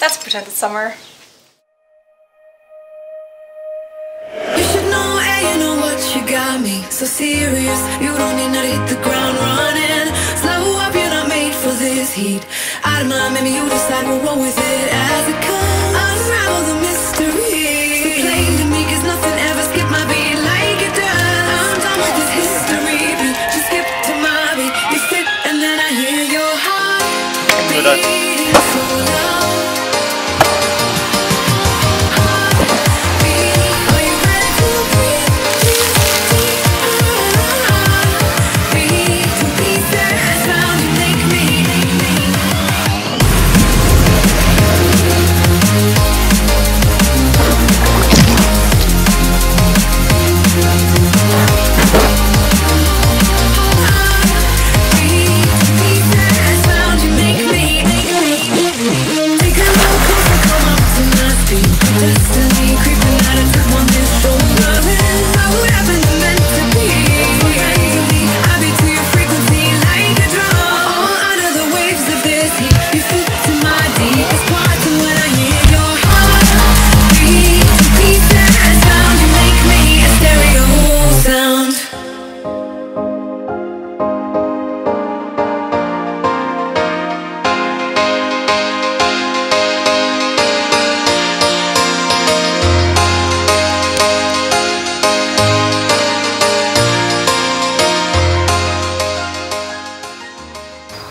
Let's pretend it's summer. You should know, and you know what you got me so serious. You don't need to hit the ground running. Slow up, you're not made for this heat. Out of mind, maybe you decide we'll roll with it as it comes. Unravel the mystery. So plain to me, 'cause nothing ever skipped my beat like it does. I'm done with this history beat. Just skip to my beat. You fit, and then I hear your heart beating so loud.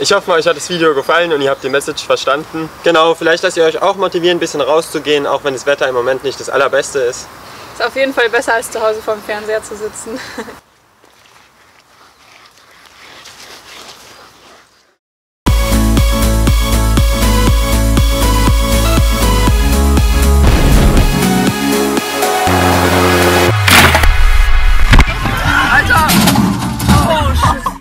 Ich hoffe, euch hat das Video gefallen und ihr habt die Message verstanden. Genau, vielleicht lasst ihr euch auch motivieren, ein bisschen rauszugehen, auch wenn das Wetter im Moment nicht das allerbeste ist. Ist auf jeden Fall besser als zu Hause vorm Fernseher zu sitzen.